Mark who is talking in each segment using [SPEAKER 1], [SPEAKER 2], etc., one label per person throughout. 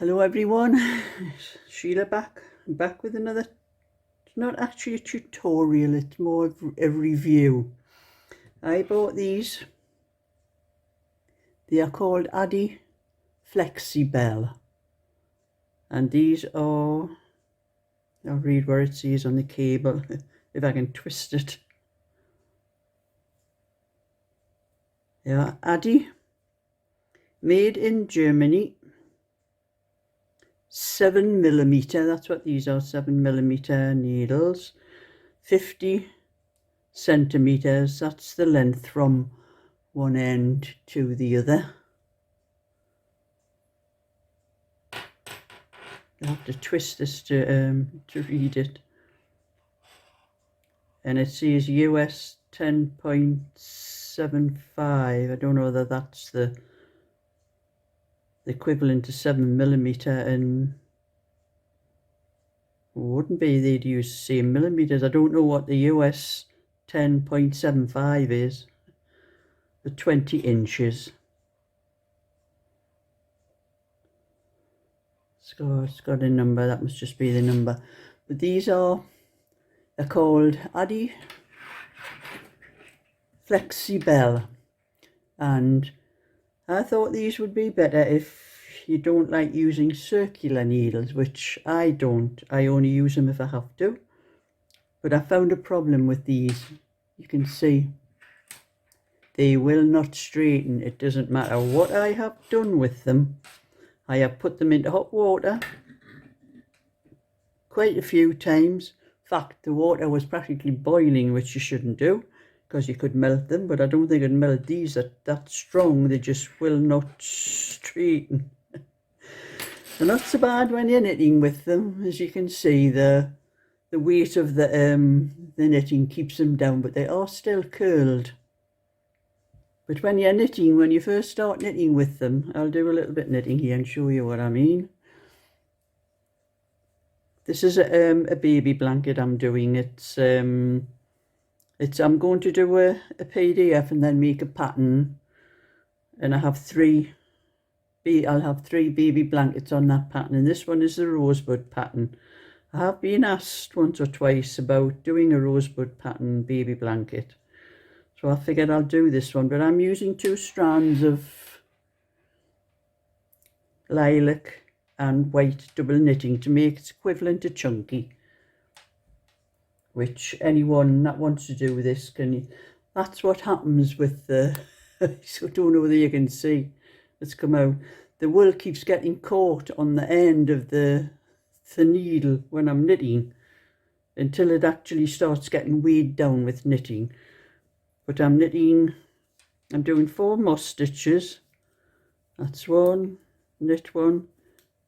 [SPEAKER 1] Hello everyone, Sheila back with another, it's not actually a tutorial, it's more of a review. I bought these, they are called Addi Flexi-Bel, and these are, I'll read what it says on the cable, if I can twist it. Yeah, Addi, made in Germany, 7mm, that's what these are, 7mm needles, 50 centimeters, that's the length from one end to the other. I have to twist this to read it, and it says US 10.75. I don't know whether that's the equivalent to 7mm, and wouldn't be, they'd use the same millimeters. I don't know what the US 10.75 is, the 20 inches. It's got a number, that must just be the number. But these are called Addi Flexi-Bel, and I thought these would be better if you don't like using circular needles, which I don't. I only use them if I have to. But I found a problem with these. You can see they will not straighten. It doesn't matter what I have done with them. I have put them into hot water quite a few times. In fact, the water was practically boiling, which you shouldn't do, because you could melt them, but I don't think I'd melt these that strong. They just will not straighten. They're not so bad when you're knitting with them. As you can see, the weight of the knitting keeps them down, but they are still curled. But when you're knitting, when you first start knitting with them, I'll do a little bit of knitting here and show you what I mean. This is a baby blanket I'm doing. I'm going to do a PDF and then make a pattern, and I'll have three baby blankets on that pattern, and this one is the rosebud pattern. I have been asked once or twice about doing a rosebud pattern baby blanket, so I figured I'll do this one, but I'm using 2 strands of lilac and white double knitting to make it equivalent to chunky, which anyone that wants to do this can. That's what happens with the so I don't know whether you can see, it's come out, the wool keeps getting caught on the end of the needle when I'm knitting, until it actually starts getting weighed down with knitting. But I'm doing 4 moss stitches. That's 1, knit 1,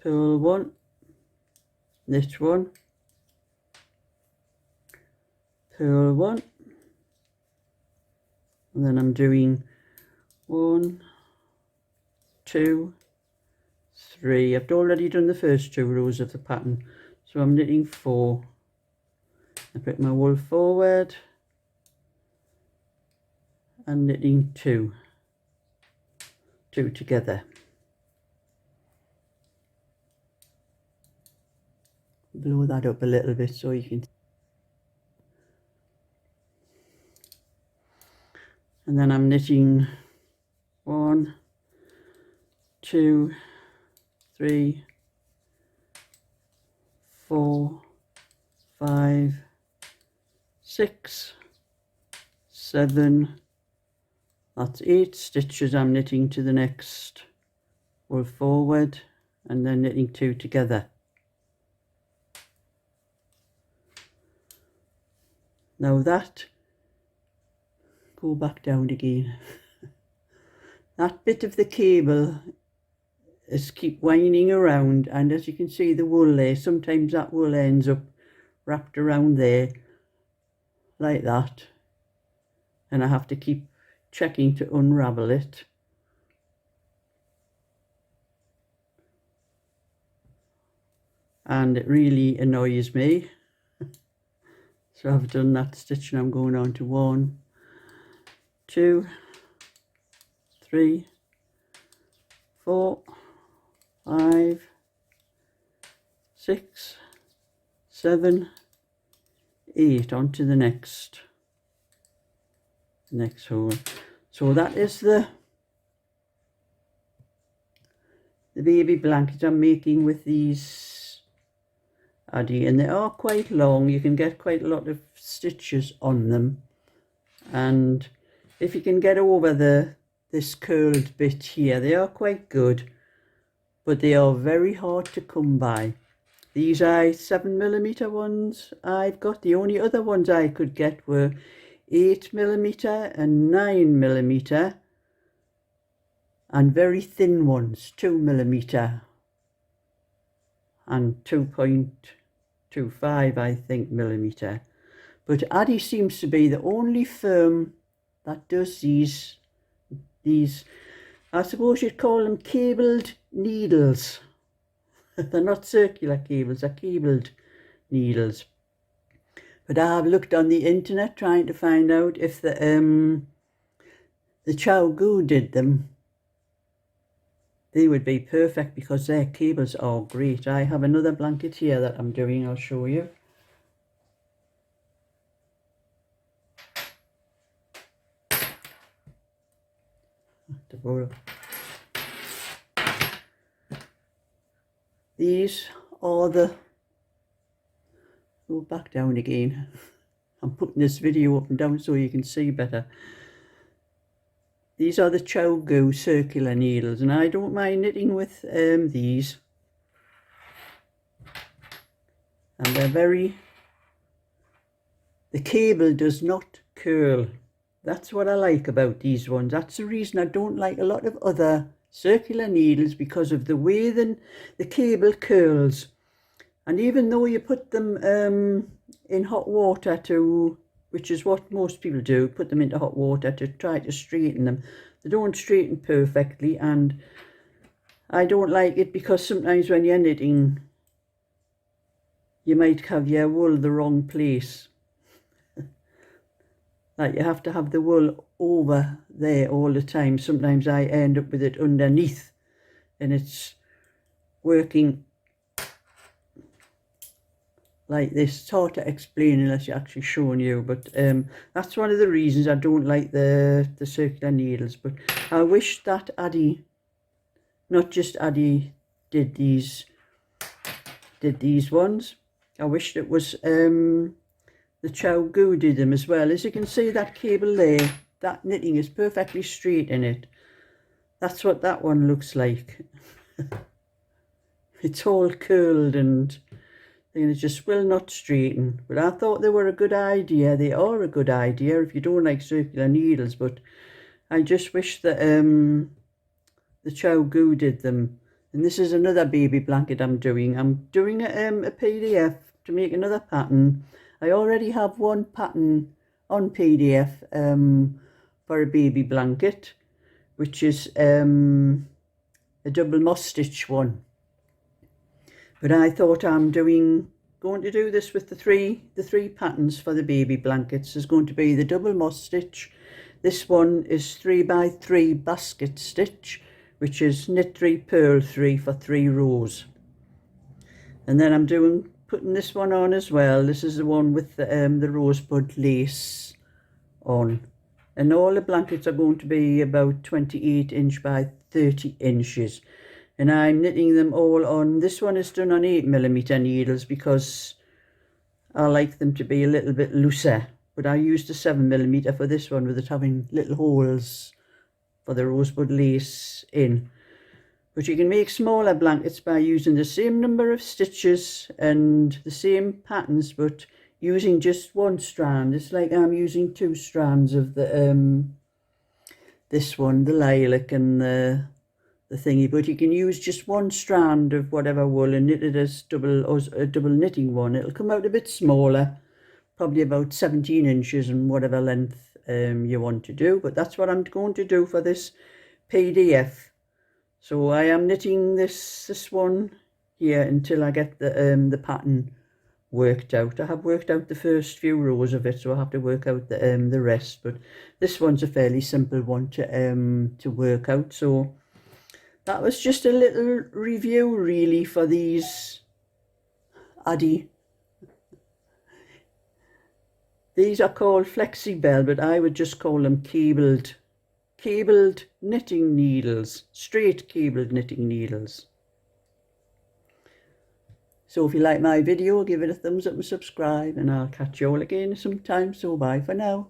[SPEAKER 1] purl 1, knit 1, purl 1, and then I'm doing 1, 2, 3. I've already done the first 2 rows of the pattern, so I'm knitting 4. I put my wool forward and knitting 2 together. Blow that up a little bit so you can, and then I'm knitting 1, 2, 3, 4, 5, 6, 7, that's 8 stitches I'm knitting to the next wool forward, and then knitting 2 together. Now that, go back down again, that bit of the cable is keep winding around, and as you can see the wool there, sometimes that wool ends up wrapped around there like that, and I have to keep checking to unravel it. And it really annoys me. So I've done that stitch and I'm going on to 1, 2, 3, 4, 5, 6, 7, 8 onto the next hole. So that is the baby blanket I'm making with these Addi, and they are quite long. You can get quite a lot of stitches on them, and if you can get over this curled bit here, they are quite good, but they are very hard to come by. These are 7mm ones I've got. The only other ones I could get were 8mm and 9mm, and very thin ones, 2mm and 2.25 I think millimeter. But Addi seems to be the only firm that does these, I suppose you'd call them cabled needles. They're not circular cables, they're cabled needles. But I've looked on the internet trying to find out if the Chow Gu did them. They would be perfect because their cables are great. I have another blanket here that I'm doing, I'll show you. These are the, go back down again. I'm putting this video up and down so you can see better. These are the Chow Gu circular needles, and I don't mind knitting with these. And they're very, the cable does not curl. That's what I like about these ones. That's the reason I don't like a lot of other circular needles, because of the way the cable curls. And even though you put them in hot water to, which is what most people do, put them into hot water to try to straighten them, they don't straighten perfectly, and I don't like it because sometimes when you're knitting you might have your wool the wrong place. Like you have to have the wool over there all the time. Sometimes I end up with it underneath and it's working like this. It's hard to explain unless you're actually showing you, but that's one of the reasons I don't like the circular needles. But I wish that Addi, not just Addi, did these ones. I wish it was the Chow Gu did them as well. As you can see, that cable there, that knitting is perfectly straight in it. That's what that one looks like. It's all curled and it just will not straighten. But I thought they were a good idea. They are a good idea if you don't like circular needles, but I just wish that the Chow Gu did them. And this is another baby blanket I'm doing. I'm doing a PDF to make another pattern. I already have one pattern on PDF for a baby blanket, which is a double moss stitch one. But I thought I'm going to do this with the three patterns for the baby blankets. There's going to be the double moss stitch. This one is 3x3 basket stitch, which is knit 3, purl 3 for 3 rows. And then I'm putting this one on as well. This is the one with the rosebud lace on. And all the blankets are going to be about 28 inch by 30 inches. And I'm knitting them all on, this one is done on 8mm needles because I like them to be a little bit looser. But I used a 7mm for this one with it having little holes for the rosebud lace in. But you can make smaller blankets by using the same number of stitches and the same patterns, but using just one strand. It's like I'm using 2 strands of the this one, the lilac and the thingy, but you can use just one strand of whatever wool and knit it as a double knitting one. It'll come out a bit smaller, probably about 17 inches and whatever length you want to do. But that's what I'm going to do for this PDF. So I am knitting this one here until I get the pattern worked out. I have worked out the first few rows of it, so I have to work out the rest. But this one's a fairly simple one to work out. So that was just a little review really for these Addi. These are called Flexi-Bel, but I would just call them cabled knitting needles, straight cabled knitting needles. So if you like my video, give it a thumbs up and subscribe, and I'll catch you all again sometime. So bye for now.